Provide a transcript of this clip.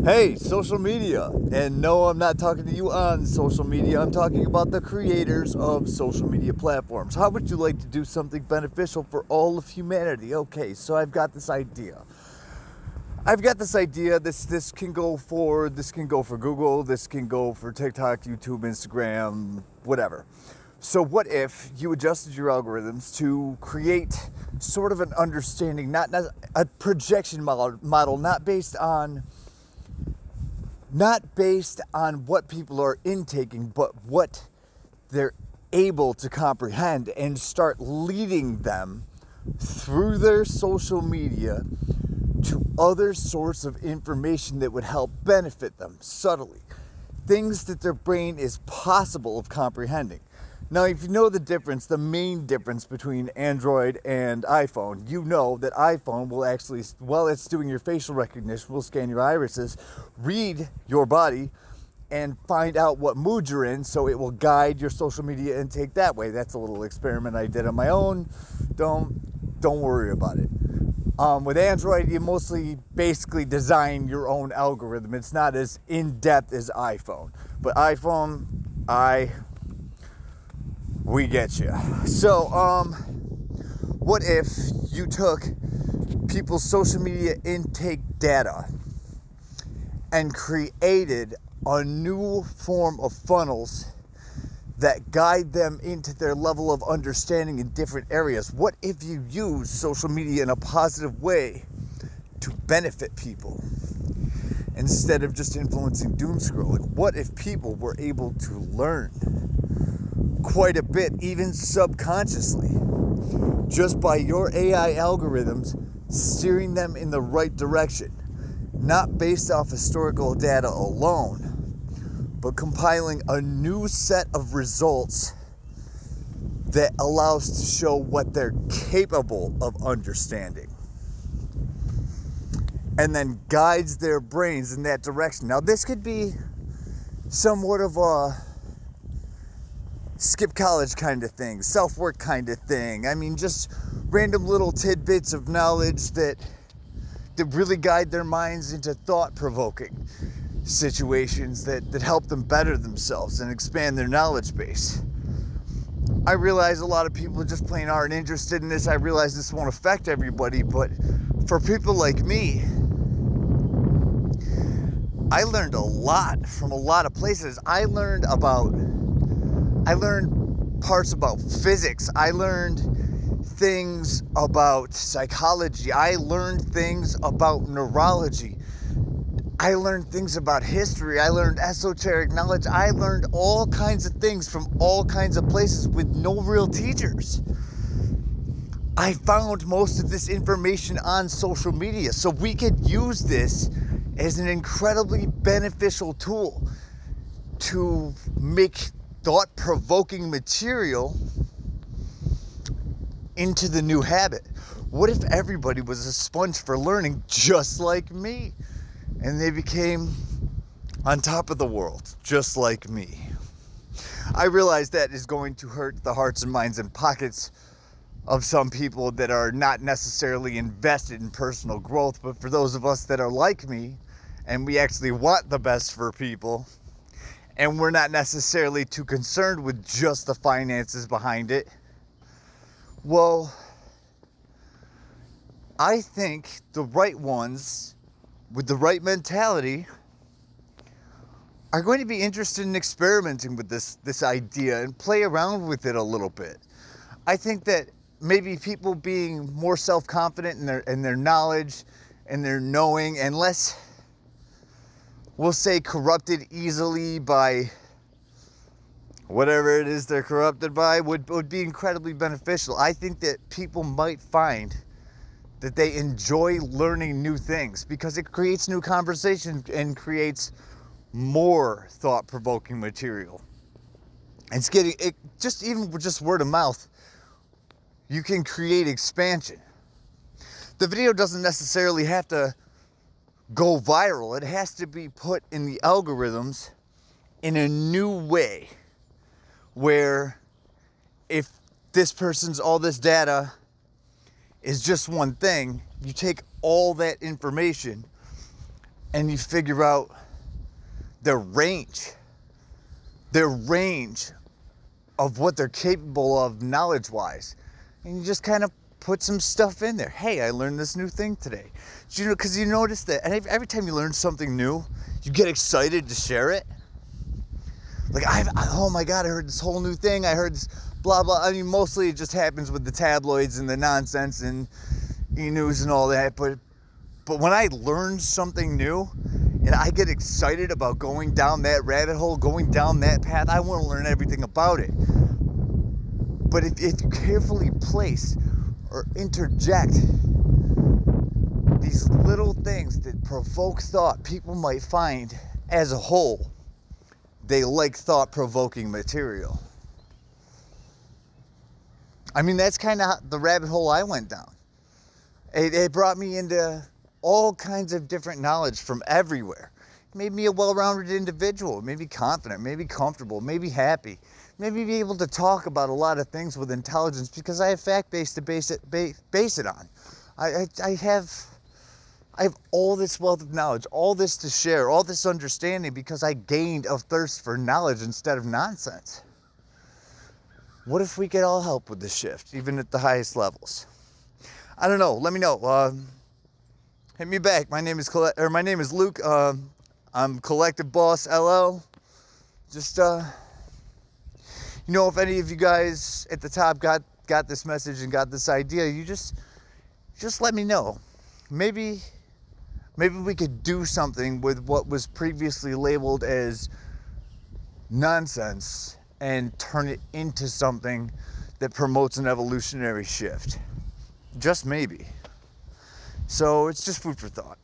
Hey, social media. And no, I'm not talking to you on social media. I'm talking about the creators of social media platforms. How would you like to do something beneficial for all of humanity? Okay, so I've got this idea. This can go for Google, this can go for TikTok, YouTube, Instagram, whatever. So what if you adjusted your algorithms to create sort of an understanding, not a projection model, not based on what people are intaking, but what they're able to comprehend, and start leading them through their social media to other sorts of information that would help benefit them subtly. Things that their brain is possible of comprehending. Now, if you know the difference, the main difference between Android and iPhone, you know that iPhone will actually, while it's doing your facial recognition, will scan your irises, read your body, and find out what mood you're in, so it will guide your social media intake that way. That's a little experiment I did on my own. Don't worry about it. With Android, you mostly basically design your own algorithm. It's not as in-depth as iPhone. But iPhone, we get you. So, what if you took people's social media intake data and created a new form of funnels that guide them into their level of understanding in different areas? What if you use social media in a positive way to benefit people instead of just influencing doom scrolling? What if people were able to learn quite a bit, even subconsciously, just by your AI algorithms steering them in the right direction, not based off historical data alone, but compiling a new set of results that allows to show what they're capable of understanding, and then guides their brains in that direction. Now, this could be somewhat of a skip college kind of thing, self-work kind of thing. I mean, just random little tidbits of knowledge that really guide their minds into thought-provoking situations that help them better themselves and expand their knowledge base. I realize a lot of people just plain aren't interested in this. I realize this won't affect everybody, but for people like me, I learned a lot from a lot of places. I learned parts about physics. I learned things about psychology. I learned things about neurology. I learned things about history. I learned esoteric knowledge. I learned all kinds of things from all kinds of places with no real teachers. I found most of this information on social media, so we could use this as an incredibly beneficial tool to make thought-provoking material into the new habit. What if everybody was a sponge for learning just like me, and they became on top of the world just like me? I realize that is going to hurt the hearts and minds and pockets of some people that are not necessarily invested in personal growth, but for those of us that are like me and we actually want the best for people, and we're not necessarily too concerned with just the finances behind it, well, I think the right ones with the right mentality are going to be interested in experimenting with this idea and play around with it a little bit. I think that maybe people being more self-confident in their knowledge and their knowing, and less, we'll say, corrupted easily by whatever it is they're corrupted by, would be incredibly beneficial. I think that people might find that they enjoy learning new things because it creates new conversation and creates more thought-provoking material. It's getting it just even with just word of mouth. You can create expansion. The video doesn't necessarily have to go viral. It has to be put in the algorithms in a new way, where if this person's all this data is just one thing, you take all that information and you figure out their range of what they're capable of knowledge-wise, and you just kind of put some stuff in there. Hey, I learned this new thing today. You know, because you notice that, and every time you learn something new, you get excited to share it. Like, oh my God, I heard this whole new thing. I heard this blah, blah. I mean, mostly it just happens with the tabloids and the nonsense and e-news and all that. But when I learn something new and I get excited about going down that rabbit hole, going down that path, I want to learn everything about it. But if you carefully place or interject these little things that provoke thought, people might find as a whole they like thought-provoking material. I mean, that's kind of the rabbit hole I went down. It brought me into all kinds of different knowledge from everywhere. It made me a well-rounded individual. It made me confident, maybe comfortable, maybe happy, maybe be able to talk about a lot of things with intelligence because I have fact base to base it on. I have all this wealth of knowledge, all this to share, all this understanding because I gained a thirst for knowledge instead of nonsense. What if we could all help with this shift, even at the highest levels? I don't know. Let me know. Hit me back. My name is Luke. I'm Collective Boss LL. Just if any of you guys at the top got this message and got this idea, you just let me know. Maybe we could do something with what was previously labeled as nonsense and turn it into something that promotes an evolutionary shift. Just maybe. So it's just food for thought.